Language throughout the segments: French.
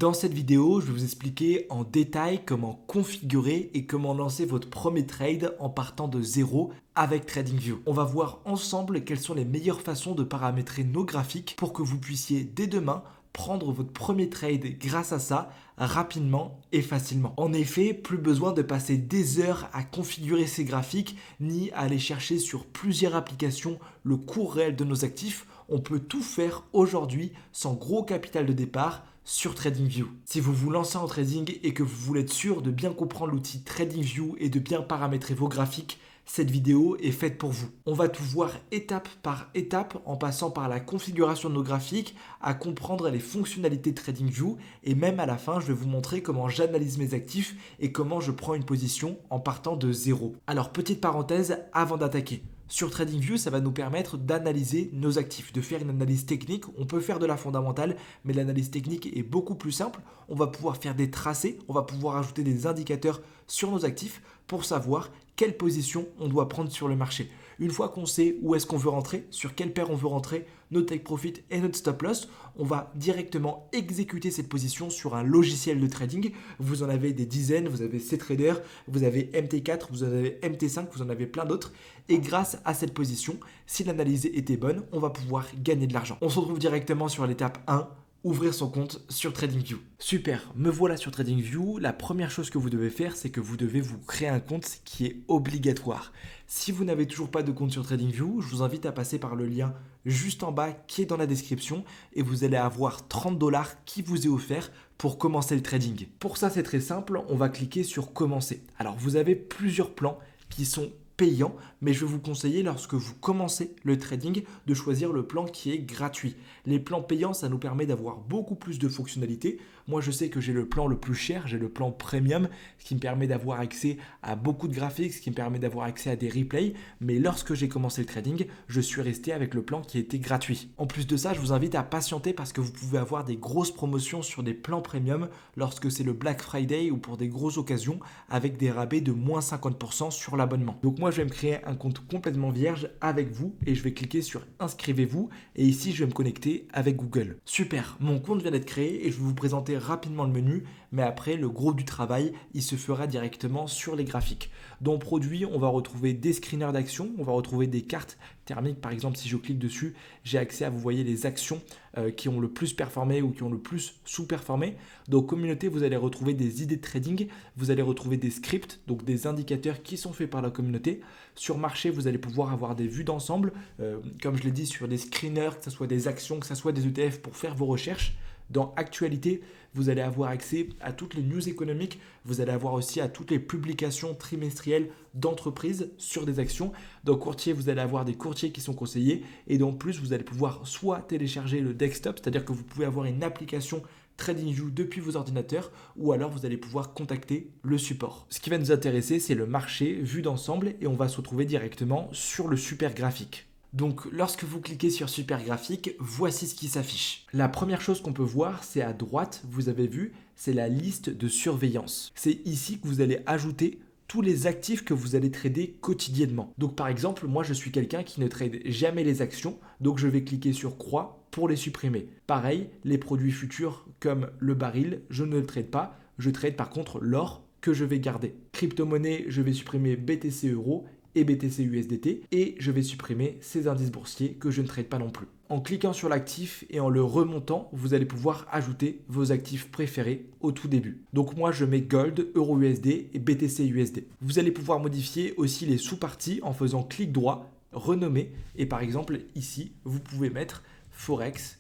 Dans cette vidéo, je vais vous expliquer en détail comment configurer et comment lancer votre premier trade en partant de zéro avec TradingView. On va voir ensemble quelles sont les meilleures façons de paramétrer nos graphiques pour que vous puissiez dès demain prendre votre premier trade grâce à ça rapidement et facilement. En effet, plus besoin de passer des heures à configurer ces graphiques ni à aller chercher sur plusieurs applications le cours réel de nos actifs. On peut tout faire aujourd'hui sans gros capital de départ sur TradingView. Si vous vous lancez en trading et que vous voulez être sûr de bien comprendre l'outil TradingView et de bien paramétrer vos graphiques, cette vidéo est faite pour vous. On va tout voir étape par étape en passant par la configuration de nos graphiques, à comprendre les fonctionnalités de TradingView et même à la fin, je vais vous montrer comment j'analyse mes actifs et comment je prends une position en partant de zéro. Alors, petite parenthèse avant d'attaquer. Sur TradingView, ça va nous permettre d'analyser nos actifs, de faire une analyse technique. On peut faire de la fondamentale, mais l'analyse technique est beaucoup plus simple. On va pouvoir faire des tracés, on va pouvoir ajouter des indicateurs sur nos actifs pour savoir quelle position on doit prendre sur le marché. Une fois qu'on sait où est-ce qu'on veut rentrer, sur quelle paire on veut rentrer, notre take profit et notre stop loss, on va directement exécuter cette position sur un logiciel de trading. Vous en avez des dizaines, vous avez CTrader, vous avez MT4, vous en avez MT5, vous en avez plein d'autres. Et grâce à cette position, si l'analyse était bonne, on va pouvoir gagner de l'argent. On se retrouve directement sur l'étape 1. Ouvrir son compte sur TradingView. Super, me voilà sur TradingView. La première chose que vous devez faire, c'est que vous devez vous créer un compte qui est obligatoire. Si vous n'avez toujours pas de compte sur TradingView, je vous invite à passer par le lien juste en bas qui est dans la description et vous allez avoir 30$ qui vous est offert pour commencer le trading. Pour ça, c'est très simple, on va cliquer sur commencer. Alors, vous avez plusieurs plans qui sont payant, mais je vais vous conseiller lorsque vous commencez le trading de choisir le plan qui est gratuit. Les plans payants, ça nous permet d'avoir beaucoup plus de fonctionnalités. Moi, je sais que j'ai le plan le plus cher, j'ai le plan premium, ce qui me permet d'avoir accès à beaucoup de graphiques, ce qui me permet d'avoir accès à des replays, mais lorsque j'ai commencé le trading, je suis resté avec le plan qui était gratuit. En plus de ça, je vous invite à patienter parce que vous pouvez avoir des grosses promotions sur des plans premium lorsque c'est le Black Friday ou pour des grosses occasions avec des rabais de moins 50% sur l'abonnement. Donc moi, je vais me créer un compte complètement vierge avec vous et je vais cliquer sur inscrivez-vous et ici je vais me connecter avec Google. Super, mon compte vient d'être créé et je vais vous présenter rapidement le menu, mais après le gros du travail il se fera directement sur les graphiques. Dans produit, on va retrouver des screeners d'actions, on va retrouver des cartes thermiques. Par exemple, si je clique dessus, j'ai accès à, vous voyez, les actions qui ont le plus performé ou qui ont le plus sous-performé. Dans communauté, vous allez retrouver des idées de trading, vous allez retrouver des scripts, donc des indicateurs qui sont faits par la communauté. Sur marché, vous allez pouvoir avoir des vues d'ensemble, comme je l'ai dit, sur des screeners, que ce soit des actions, que ce soit des ETF pour faire vos recherches. Dans actualité, vous allez avoir accès à toutes les news économiques, vous allez avoir aussi à toutes les publications trimestrielles d'entreprises sur des actions. Dans courtier, vous allez avoir des courtiers qui sont conseillés et dans plus, vous allez pouvoir soit télécharger le desktop, c'est-à-dire que vous pouvez avoir une application TradingView depuis vos ordinateurs ou alors vous allez pouvoir contacter le support. Ce qui va nous intéresser, c'est le marché vu d'ensemble et on va se retrouver directement sur le super graphique. Donc lorsque vous cliquez sur super graphique, voici ce qui s'affiche. La première chose qu'on peut voir, c'est à droite, vous avez vu, c'est la liste de surveillance. C'est ici que vous allez ajouter tous les actifs que vous allez trader quotidiennement. Donc par exemple, moi je suis quelqu'un qui ne trade jamais les actions, donc je vais cliquer sur croix pour les supprimer. Pareil, les produits futurs comme le baril, je ne le trade pas, je trade par contre l'or que je vais garder. Crypto-monnaie, je vais supprimer BTC Euro et BTC USDT et je vais supprimer ces indices boursiers que je ne trade pas non plus. En cliquant sur l'actif et en le remontant, vous allez pouvoir ajouter vos actifs préférés au tout début. Donc moi je mets Gold, Euro USD et BTC USD. Vous allez pouvoir modifier aussi les sous-parties en faisant clic droit, renommer et par exemple ici vous pouvez mettre Forex,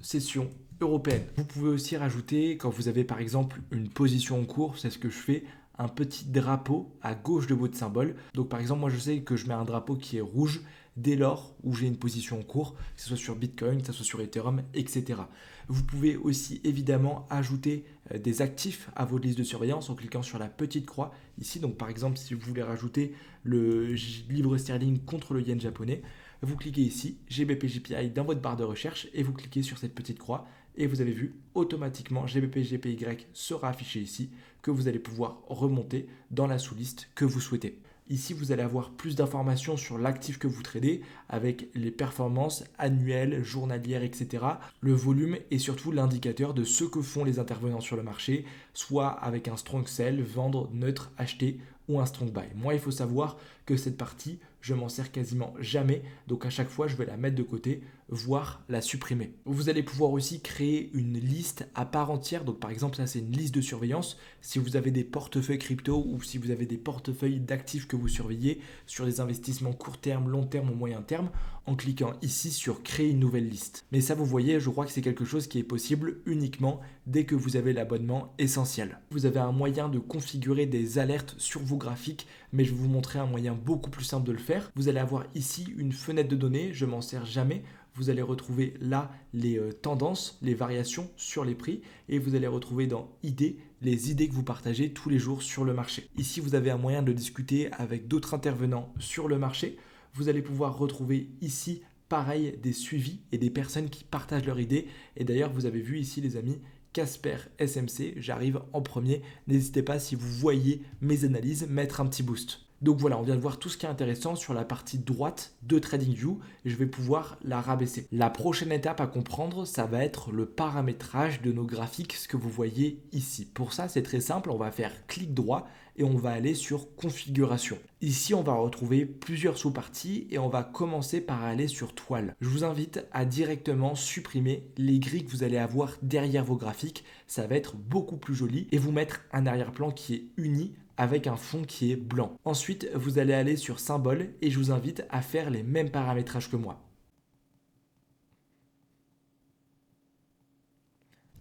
session européenne. Vous pouvez aussi rajouter quand vous avez par exemple une position en cours, c'est ce que je fais, un petit drapeau à gauche de votre symbole. Donc par exemple, moi je sais que je mets un drapeau qui est rouge dès lors où j'ai une position en cours, que ce soit sur Bitcoin, que ce soit sur Ethereum, etc. Vous pouvez aussi évidemment ajouter des actifs à votre liste de surveillance en cliquant sur la petite croix ici. Donc par exemple, si vous voulez rajouter le livre sterling contre le yen japonais, vous cliquez ici, GBP/JPY dans votre barre de recherche et vous cliquez sur cette petite croix et vous avez vu, automatiquement GBP/JPY sera affiché ici que vous allez pouvoir remonter dans la sous-liste que vous souhaitez. Ici, vous allez avoir plus d'informations sur l'actif que vous tradez avec les performances annuelles, journalières, etc. Le volume et surtout l'indicateur de ce que font les intervenants sur le marché, soit avec un strong sell, vendre, neutre, acheter ou un strong buy. Moi, il faut savoir que cette partie, je m'en sers quasiment jamais. Donc à chaque fois, je vais la mettre de côté, voire la supprimer. Vous allez pouvoir aussi créer une liste à part entière. Donc par exemple, ça c'est une liste de surveillance. Si vous avez des portefeuilles crypto ou si vous avez des portefeuilles d'actifs que vous surveillez sur des investissements court terme, long terme ou moyen terme, en cliquant ici sur créer une nouvelle liste. Mais ça, vous voyez, je crois que c'est quelque chose qui est possible uniquement dès que vous avez l'abonnement essentiel. Vous avez un moyen de configurer des alertes sur vos graphiques, mais je vais vous montrer un moyen beaucoup plus simple de le faire. Vous allez avoir ici une fenêtre de données, je m'en sers jamais. Vous allez retrouver là les tendances, les variations sur les prix et vous allez retrouver dans idées les idées que vous partagez tous les jours sur le marché. Ici, vous avez un moyen de discuter avec d'autres intervenants sur le marché. Vous allez pouvoir retrouver ici, pareil, des suivis et des personnes qui partagent leurs idées. Et d'ailleurs, vous avez vu ici, les amis, Casper SMC, j'arrive en premier. N'hésitez pas, si vous voyez mes analyses, mettre un petit boost. Donc voilà, on vient de voir tout ce qui est intéressant sur la partie droite de TradingView et je vais pouvoir la rabaisser. La prochaine étape à comprendre, ça va être le paramétrage de nos graphiques, ce que vous voyez ici. Pour ça, c'est très simple, on va faire clic droit et on va aller sur configuration. Ici, on va retrouver plusieurs sous-parties et on va commencer par aller sur toile. Je vous invite à directement supprimer les grilles que vous allez avoir derrière vos graphiques. Ça va être beaucoup plus joli et vous mettre un arrière-plan qui est uni avec un fond qui est blanc. Ensuite, vous allez aller sur symbole et je vous invite à faire les mêmes paramétrages que moi.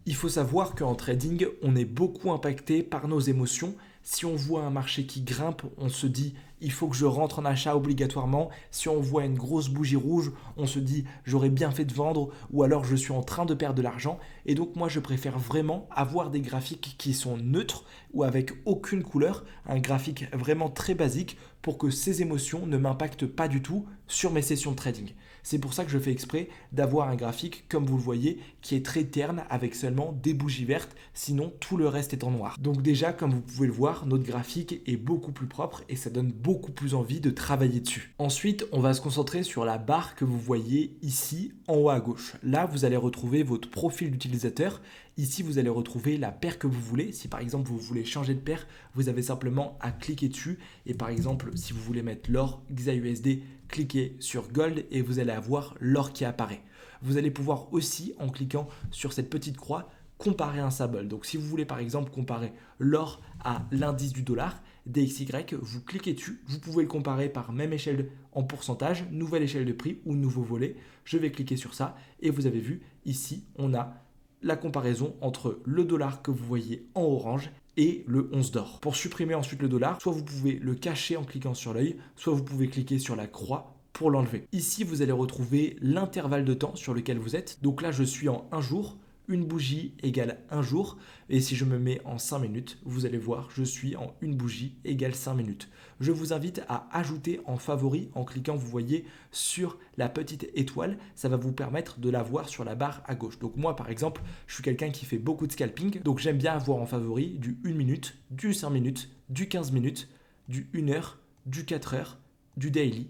Il faut savoir qu'en trading, on est beaucoup impacté par nos émotions. Si on voit un marché qui grimpe, on se dit il faut que je rentre en achat obligatoirement. Si on voit une grosse bougie rouge, on se dit j'aurais bien fait de vendre ou alors je suis en train de perdre de l'argent. Et donc moi je préfère vraiment avoir des graphiques qui sont neutres ou avec aucune couleur, un graphique vraiment très basique pour que ces émotions ne m'impactent pas du tout sur mes sessions de trading. C'est pour ça que je fais exprès d'avoir un graphique, comme vous le voyez, qui est très terne avec seulement des bougies vertes, sinon tout le reste est en noir. Donc déjà, comme vous pouvez le voir, notre graphique est beaucoup plus propre et ça donne beaucoup plus envie de travailler dessus. Ensuite, on va se concentrer sur la barre que vous voyez ici en haut à gauche. Là, vous allez retrouver votre profil d'utilisateur. Ici, vous allez retrouver la paire que vous voulez. Si par exemple, vous voulez changer de paire, vous avez simplement à cliquer dessus. Et par exemple, si vous voulez mettre l'or XAUSD, cliquez sur Gold et vous allez avoir l'or qui apparaît. Vous allez pouvoir aussi, en cliquant sur cette petite croix, comparer un symbole. Donc si vous voulez par exemple comparer l'or à l'indice du dollar, DXY, vous cliquez dessus, vous pouvez le comparer par même échelle en pourcentage, nouvelle échelle de prix ou nouveau volet. Je vais cliquer sur ça et vous avez vu ici, on a la comparaison entre le dollar que vous voyez en orange et le 11 d'or. Pour supprimer ensuite le dollar, soit vous pouvez le cacher en cliquant sur l'œil, soit vous pouvez cliquer sur la croix pour l'enlever. Ici, vous allez retrouver l'intervalle de temps sur lequel vous êtes. Donc là, je suis en 1 jour. Une bougie égale 1 jour. Et si je me mets en 5 minutes, vous allez voir, je suis en une bougie égale 5 minutes. Je vous invite à ajouter en favori en cliquant, vous voyez, sur la petite étoile. Ça va vous permettre de la voir sur la barre à gauche. Donc moi, par exemple, je suis quelqu'un qui fait beaucoup de scalping. Donc j'aime bien avoir en favori du 1 minute, du 5 minutes, du 15 minutes, du 1 heure, du 4 heures, du daily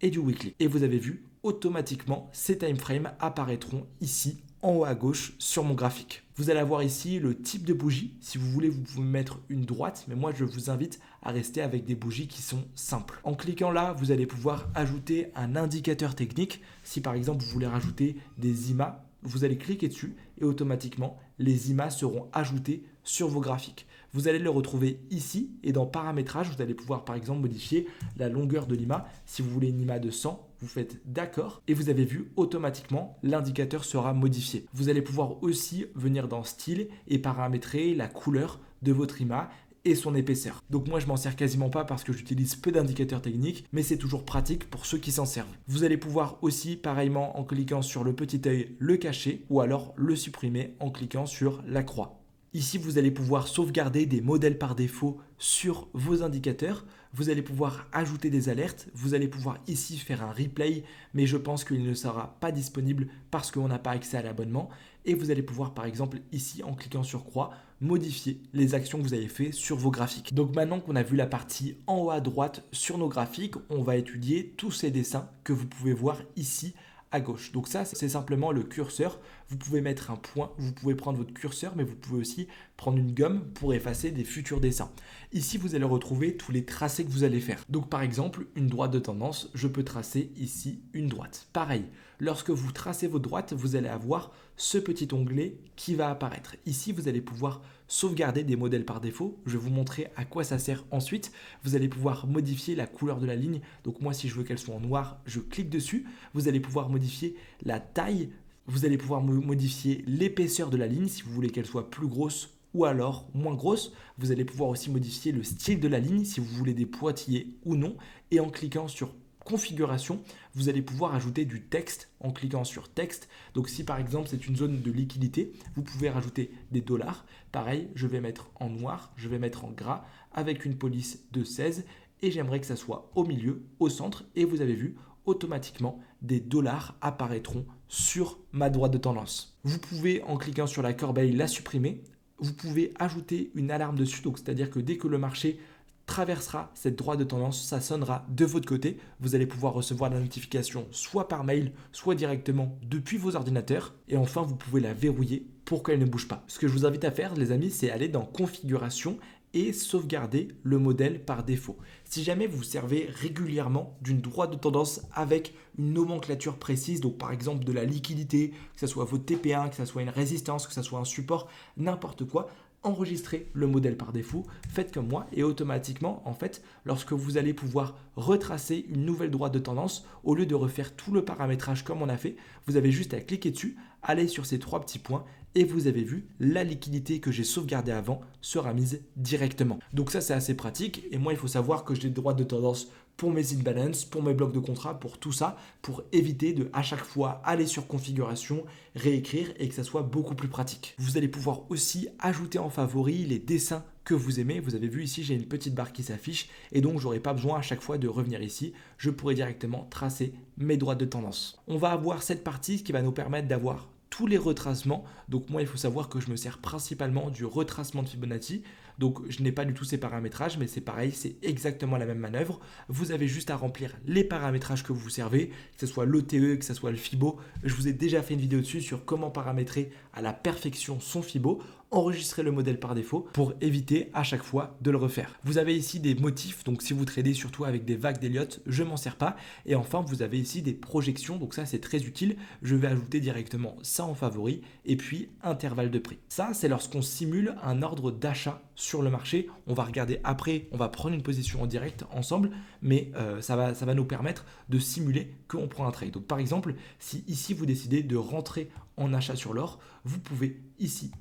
et du weekly. Et vous avez vu, automatiquement, ces time frames apparaîtront ici en haut à gauche sur mon graphique. Vous allez avoir ici le type de bougie. Si vous voulez, vous pouvez mettre une droite, mais moi je vous invite à rester avec des bougies qui sont simples. En cliquant là, vous allez pouvoir ajouter un indicateur technique. Si par exemple vous voulez rajouter des IMA, vous allez cliquer dessus et automatiquement les IMA seront ajoutés sur vos graphiques. Vous allez le retrouver ici et dans paramétrage, vous allez pouvoir par exemple modifier la longueur de l'IMA. Si vous voulez une IMA de 100, vous faites d'accord et vous avez vu automatiquement l'indicateur sera modifié. Vous allez pouvoir aussi venir dans style et paramétrer la couleur de votre IMA et son épaisseur. Donc moi je m'en sers quasiment pas parce que j'utilise peu d'indicateurs techniques, mais c'est toujours pratique pour ceux qui s'en servent. Vous allez pouvoir aussi pareillement en cliquant sur le petit œil le cacher ou alors le supprimer en cliquant sur la croix. Ici, vous allez pouvoir sauvegarder des modèles par défaut sur vos indicateurs. Vous allez pouvoir ajouter des alertes. Vous allez pouvoir ici faire un replay, mais je pense qu'il ne sera pas disponible parce qu'on n'a pas accès à l'abonnement. Et vous allez pouvoir, par exemple, ici, en cliquant sur croix, modifier les actions que vous avez fait sur vos graphiques. Donc maintenant qu'on a vu la partie en haut à droite sur nos graphiques, on va étudier tous ces dessins que vous pouvez voir ici à gauche. Donc ça, c'est simplement le curseur. Vous pouvez mettre un point, vous pouvez prendre votre curseur, mais vous pouvez aussi prendre une gomme pour effacer des futurs dessins. Ici, vous allez retrouver tous les tracés que vous allez faire. Donc par exemple, une droite de tendance, je peux tracer ici une droite. Pareil, lorsque vous tracez votre droite, vous allez avoir ce petit onglet qui va apparaître. Ici, vous allez pouvoir sauvegarder des modèles par défaut. Je vais vous montrer à quoi ça sert ensuite. Vous allez pouvoir modifier la couleur de la ligne. Donc moi, si je veux qu'elle soit en noir, je clique dessus. Vous allez pouvoir modifier la taille. Vous allez pouvoir modifier l'épaisseur de la ligne si vous voulez qu'elle soit plus grosse ou alors moins grosse. Vous allez pouvoir aussi modifier le style de la ligne si vous voulez des pointillés ou non. Et en cliquant sur configuration, vous allez pouvoir ajouter du texte en cliquant sur texte. Donc si par exemple c'est une zone de liquidité, vous pouvez rajouter des dollars. Pareil, je vais mettre en noir, je vais mettre en gras avec une police de 16 et j'aimerais que ça soit au milieu, au centre. Et vous avez vu, automatiquement, des dollars apparaîtront sur ma droite de tendance. Vous pouvez, en cliquant sur la corbeille, la supprimer. Vous pouvez ajouter une alarme dessus, donc c'est-à-dire que dès que le marché traversera cette droite de tendance, ça sonnera de votre côté. Vous allez pouvoir recevoir la notification soit par mail, soit directement depuis vos ordinateurs. Et enfin, vous pouvez la verrouiller pour qu'elle ne bouge pas. Ce que je vous invite à faire, les amis, c'est aller dans configuration et sauvegarder le modèle par défaut. Si jamais vous servez régulièrement d'une droite de tendance avec une nomenclature précise, donc par exemple de la liquidité, que ce soit votre TP1, que ce soit une résistance, que ce soit un support, n'importe quoi, enregistrez le modèle par défaut, faites comme moi et automatiquement, en fait, lorsque vous allez pouvoir retracer une nouvelle droite de tendance, au lieu de refaire tout le paramétrage comme on a fait, vous avez juste à cliquer dessus, aller sur ces trois petits points et vous avez vu, la liquidité que j'ai sauvegardée avant sera mise directement. Donc ça, c'est assez pratique et moi, il faut savoir que j'ai des droites de tendance pour mes imbalance, pour mes blocs de contrat, pour tout ça, pour éviter de à chaque fois aller sur configuration, réécrire et que ça soit beaucoup plus pratique. Vous allez pouvoir aussi ajouter en favori les dessins que vous aimez. Vous avez vu ici, j'ai une petite barre qui s'affiche et donc j'aurai pas besoin à chaque fois de revenir ici. Je pourrai directement tracer mes droites de tendance. On va avoir cette partie qui va nous permettre d'avoir tous les retracements. Donc moi, il faut savoir que je me sers principalement du retracement de Fibonacci. Donc je n'ai pas du tout ces paramétrages, mais c'est pareil, c'est exactement la même manœuvre. Vous avez juste à remplir les paramétrages que vous servez, que ce soit l'OTE, que ce soit le Fibo. Je vous ai déjà fait une vidéo dessus sur comment paramétrer à la perfection son Fibo. Enregistrer le modèle par défaut pour éviter à chaque fois de le refaire. Vous avez ici des motifs, donc si vous tradez surtout avec des vagues d'Elliott, je m'en sers pas. Et enfin, vous avez ici des projections, donc ça c'est très utile. Je vais ajouter directement ça en favori et puis intervalle de prix. Ça, c'est lorsqu'on simule un ordre d'achat sur le marché. On va regarder après, on va prendre une position en direct ensemble, mais ça va nous permettre de simuler qu'on prend un trade. Donc par exemple, si ici vous décidez de rentrer en achat sur l'or, vous pouvez ici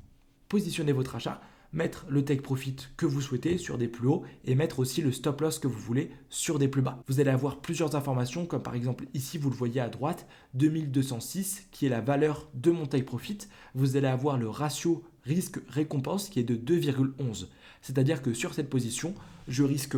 positionner votre achat, mettre le take profit que vous souhaitez sur des plus hauts et mettre aussi le stop loss que vous voulez sur des plus bas. Vous allez avoir plusieurs informations comme par exemple ici vous le voyez à droite 2206 qui est la valeur de mon take profit. Vous allez avoir le ratio risque récompense qui est de 2,11. C'est-à-dire que sur cette position, je risque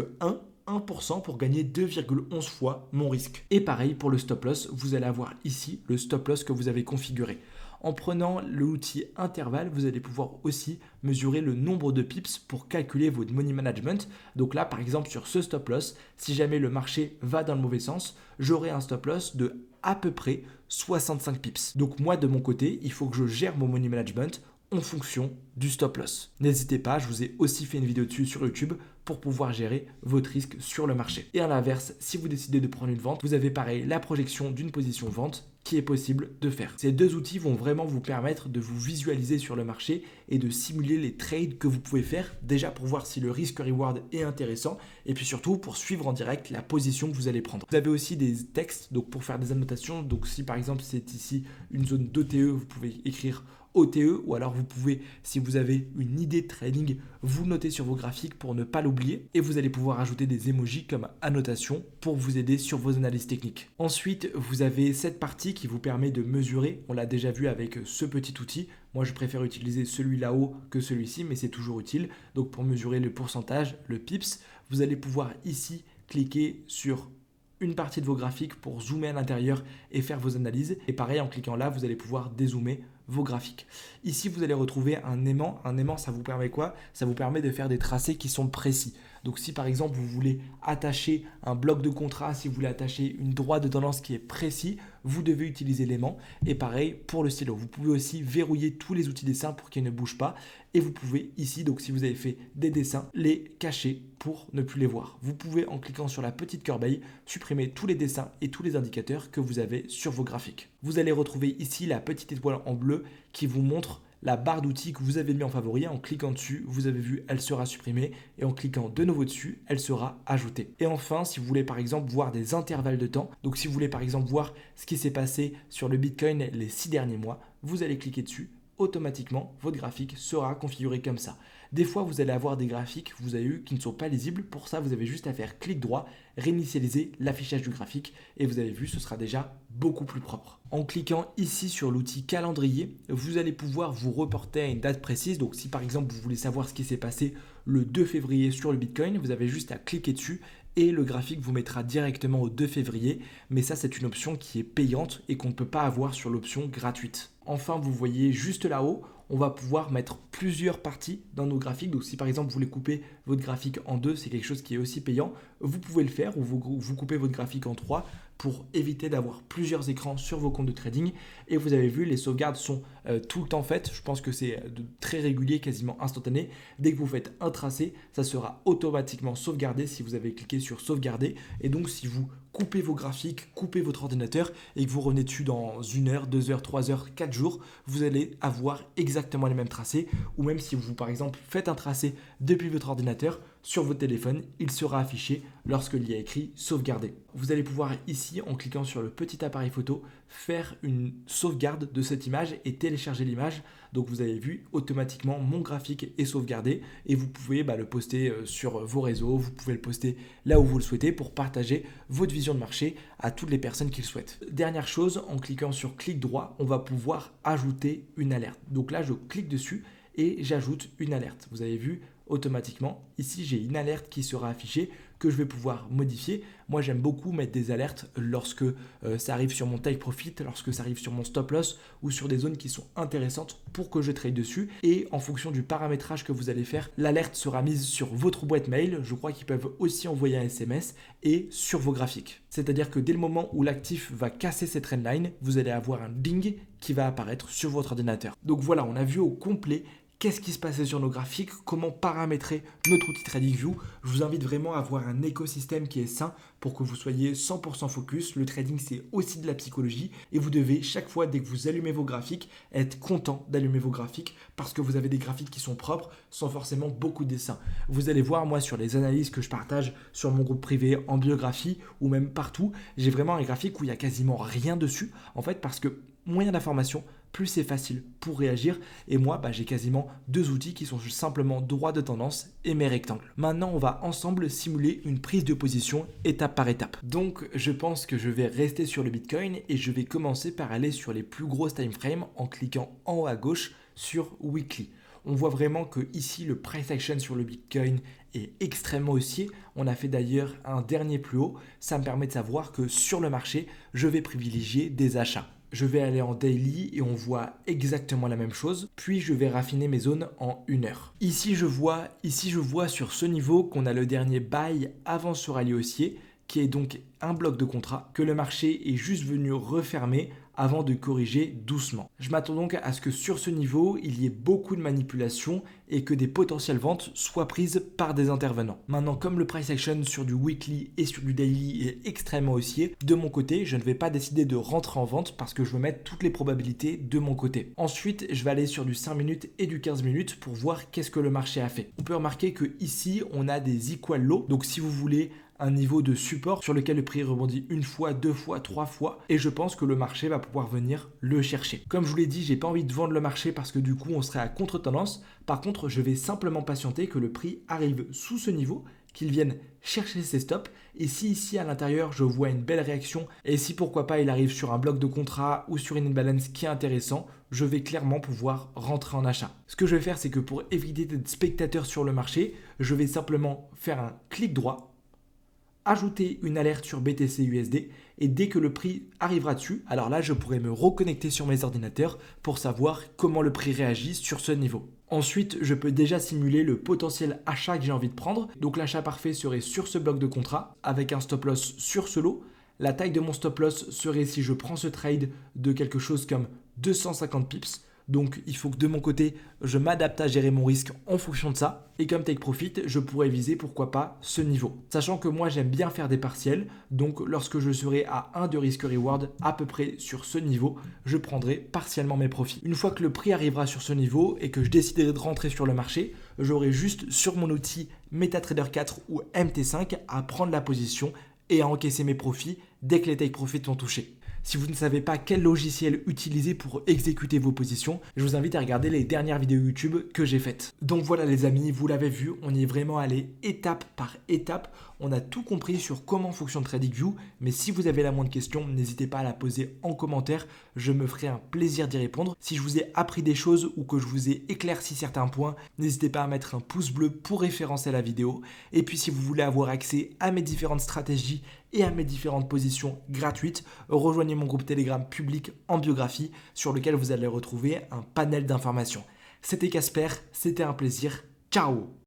1% pour gagner 2,11 fois mon risque. Et pareil pour le stop loss, vous allez avoir ici le stop loss que vous avez configuré. En prenant l'outil intervalle, vous allez pouvoir aussi mesurer le nombre de pips pour calculer votre money management. Donc là, par exemple, sur ce stop loss, si jamais le marché va dans le mauvais sens, j'aurai un stop loss de à peu près 65 pips. Donc moi, de mon côté, il faut que je gère mon money management en fonction du stop loss. N'hésitez pas, je vous ai aussi fait une vidéo dessus sur YouTube pour pouvoir gérer votre risque sur le marché. Et à l'inverse, si vous décidez de prendre une vente, vous avez pareil la projection d'une position vente qui est possible de faire. Ces deux outils vont vraiment vous permettre de vous visualiser sur le marché et de simuler les trades que vous pouvez faire, déjà pour voir si le risque-reward est intéressant et puis surtout pour suivre en direct la position que vous allez prendre. Vous avez aussi des textes donc pour faire des annotations. Donc si par exemple c'est ici une zone d'OTE, vous pouvez écrire OTE ou alors vous pouvez, si vous avez une idée de trading, vous le notez sur vos graphiques pour ne pas l'oublier et vous allez pouvoir ajouter des emojis comme annotation pour vous aider sur vos analyses techniques. Ensuite, vous avez cette partie qui vous permet de mesurer, on l'a déjà vu avec ce petit outil, Moi, je préfère utiliser celui là-haut que celui-ci, mais c'est toujours utile. Donc, pour mesurer le pourcentage, le pips, vous allez pouvoir ici cliquer sur une partie de vos graphiques pour zoomer à l'intérieur et faire vos analyses. Et pareil, en cliquant là, vous allez pouvoir dézoomer vos graphiques. Ici, vous allez retrouver un aimant. Un aimant, ça vous permet quoi? Ça vous permet de faire des tracés qui sont précis. Donc si par exemple, vous voulez attacher un bloc de contrat, si vous voulez attacher une droite de tendance qui est précis, vous devez utiliser l'aimant. Et pareil pour le stylo. Vous pouvez aussi verrouiller tous les outils dessins pour qu'ils ne bougent pas. Et vous pouvez ici, donc si vous avez fait des dessins, les cacher pour ne plus les voir. Vous pouvez, en cliquant sur la petite corbeille, supprimer tous les dessins et tous les indicateurs que vous avez sur vos graphiques. Vous allez retrouver ici la petite étoile en bleu qui vous montre la barre d'outils que vous avez mis en favori. En cliquant dessus, vous avez vu, elle sera supprimée. Et en cliquant de nouveau dessus, elle sera ajoutée. Et enfin, si vous voulez par exemple voir des intervalles de temps, donc si vous voulez par exemple voir ce qui s'est passé sur le Bitcoin les 6 derniers mois, vous allez cliquer dessus. Automatiquement, votre graphique sera configuré comme ça. Des fois, vous allez avoir des graphiques, vous avez eu, qui ne sont pas lisibles. Pour ça, vous avez juste à faire clic droit, réinitialiser l'affichage du graphique et vous avez vu, ce sera déjà beaucoup plus propre. En cliquant ici sur l'outil calendrier, vous allez pouvoir vous reporter à une date précise. Donc, si par exemple, vous voulez savoir ce qui s'est passé le 2 février sur le Bitcoin, vous avez juste à cliquer dessus et le graphique vous mettra directement au 2 février. Mais ça, c'est une option qui est payante et qu'on ne peut pas avoir sur l'option gratuite. Enfin, vous voyez juste là-haut, on va pouvoir mettre plusieurs parties dans nos graphiques. Donc si par exemple vous voulez couper votre graphique en deux, c'est quelque chose qui est aussi payant, vous pouvez le faire ou vous coupez votre graphique en trois pour éviter d'avoir plusieurs écrans sur vos comptes de trading. Et vous avez vu, les sauvegardes sont tout le temps faites. Je pense que c'est très régulier, quasiment instantané. Dès que vous faites un tracé, ça sera automatiquement sauvegardé si vous avez cliqué sur sauvegarder. Et donc si vous coupez vos graphiques, coupez votre ordinateur et que vous revenez dessus dans 1 heure, 2 heures, 3 heures, 4 jours, vous allez avoir exactement les mêmes tracés. Ou même si vous, par exemple, faites un tracé depuis votre ordinateur, sur votre téléphone, il sera affiché lorsqu'il y a écrit sauvegarder. Vous allez pouvoir ici, en cliquant sur le petit appareil photo, faire une sauvegarde de cette image et télécharger l'image. Donc vous avez vu, automatiquement, mon graphique est sauvegardé et vous pouvez le poster sur vos réseaux, vous pouvez le poster là où vous le souhaitez pour partager votre vision de marché à toutes les personnes qui le souhaitent. Dernière chose, en cliquant sur clic droit, on va pouvoir ajouter une alerte. Donc là, je clique dessus et j'ajoute une alerte. Vous avez vu, automatiquement, ici j'ai une alerte qui sera affichée que je vais pouvoir modifier. Moi j'aime beaucoup mettre des alertes lorsque ça arrive sur mon take profit, lorsque ça arrive sur mon stop loss ou sur des zones qui sont intéressantes pour que je trade dessus. Et en fonction du paramétrage que vous allez faire, l'alerte sera mise sur votre boîte mail. Je crois qu'ils peuvent aussi envoyer un SMS et sur vos graphiques. C'est-à-dire que dès le moment où l'actif va casser cette trendline, vous allez avoir un ding qui va apparaître sur votre ordinateur. Donc voilà, on a vu au complet qu'est-ce qui se passait sur nos graphiques, comment paramétrer notre outil TradingView. Je vous invite vraiment à avoir un écosystème qui est sain pour que vous soyez 100% focus. Le trading, c'est aussi de la psychologie et vous devez chaque fois, dès que vous allumez vos graphiques, être content d'allumer vos graphiques parce que vous avez des graphiques qui sont propres sans forcément beaucoup de dessins. Vous allez voir, moi, sur les analyses que je partage sur mon groupe privé, en biographie ou même partout, j'ai vraiment un graphique où il n'y a quasiment rien dessus, en fait, parce que moins il y a d'informations, plus c'est facile pour réagir. Et moi, j'ai quasiment 2 outils qui sont simplement droit de tendance et mes rectangles. Maintenant, on va ensemble simuler une prise de position étape par étape. Donc, je pense que je vais rester sur le Bitcoin et je vais commencer par aller sur les plus grosses time frames en cliquant en haut à gauche sur Weekly. On voit vraiment que ici, le price action sur le Bitcoin est extrêmement haussier. On a fait d'ailleurs un dernier plus haut. Ça me permet de savoir que sur le marché, je vais privilégier des achats. Je vais aller en daily et on voit exactement la même chose. Puis je vais raffiner mes zones en 1 heure. Ici je vois sur ce niveau qu'on a le dernier buy avant ce rallye haussier, qui est donc un bloc de contrat que le marché est juste venu refermer avant de corriger doucement. Je m'attends donc à ce que sur ce niveau, il y ait beaucoup de manipulation et que des potentielles ventes soient prises par des intervenants. Maintenant, comme le price action sur du weekly et sur du daily est extrêmement haussier, de mon côté, je ne vais pas décider de rentrer en vente parce que je veux mettre toutes les probabilités de mon côté. Ensuite, je vais aller sur du 5 minutes et du 15 minutes pour voir qu'est-ce que le marché a fait. On peut remarquer que ici, on a des equal lows. Donc si vous voulez un niveau de support sur lequel le prix rebondit 1 fois, 2 fois, 3 fois et je pense que le marché va pouvoir venir le chercher. Comme je vous l'ai dit, j'ai pas envie de vendre le marché parce que du coup on serait à contre-tendance. Par contre, je vais simplement patienter que le prix arrive sous ce niveau qu'il vienne chercher ses stops. Et si ici à l'intérieur je vois une belle réaction, et si pourquoi pas il arrive sur un bloc de contrat ou sur une imbalance qui est intéressant, je vais clairement pouvoir rentrer en achat. Ce que je vais faire, c'est que pour éviter d'être spectateur sur le marché, je vais simplement faire un clic droit, ajouter une alerte sur BTC USD, et dès que le prix arrivera dessus, alors là je pourrai me reconnecter sur mes ordinateurs pour savoir comment le prix réagit sur ce niveau. Ensuite, je peux déjà simuler le potentiel achat que j'ai envie de prendre. Donc l'achat parfait serait sur ce bloc de contrat avec un stop loss sur ce lot. La taille de mon stop loss serait, si je prends ce trade, de quelque chose comme 250 pips. Donc il faut que de mon côté, je m'adapte à gérer mon risque en fonction de ça. Et comme take profit, je pourrais viser pourquoi pas ce niveau. Sachant que moi j'aime bien faire des partiels. Donc lorsque je serai à 1 de risk reward à peu près sur ce niveau, je prendrai partiellement mes profits. Une fois que le prix arrivera sur ce niveau et que je déciderai de rentrer sur le marché, j'aurai juste sur mon outil MetaTrader 4 ou MT5 à prendre la position et à encaisser mes profits dès que les take profits sont touchés. Si vous ne savez pas quel logiciel utiliser pour exécuter vos positions, je vous invite à regarder les dernières vidéos YouTube que j'ai faites. Donc voilà les amis, vous l'avez vu, on y est vraiment allé étape par étape. On a tout compris sur comment fonctionne TradingView, mais si vous avez la moindre question, n'hésitez pas à la poser en commentaire, je me ferai un plaisir d'y répondre. Si je vous ai appris des choses ou que je vous ai éclairci certains points, n'hésitez pas à mettre un pouce bleu pour référencer la vidéo. Et puis si vous voulez avoir accès à mes différentes stratégies et à mes différentes positions gratuites, rejoignez mon groupe Telegram public en biographie sur lequel vous allez retrouver un panel d'informations. C'était Casper, c'était un plaisir. Ciao!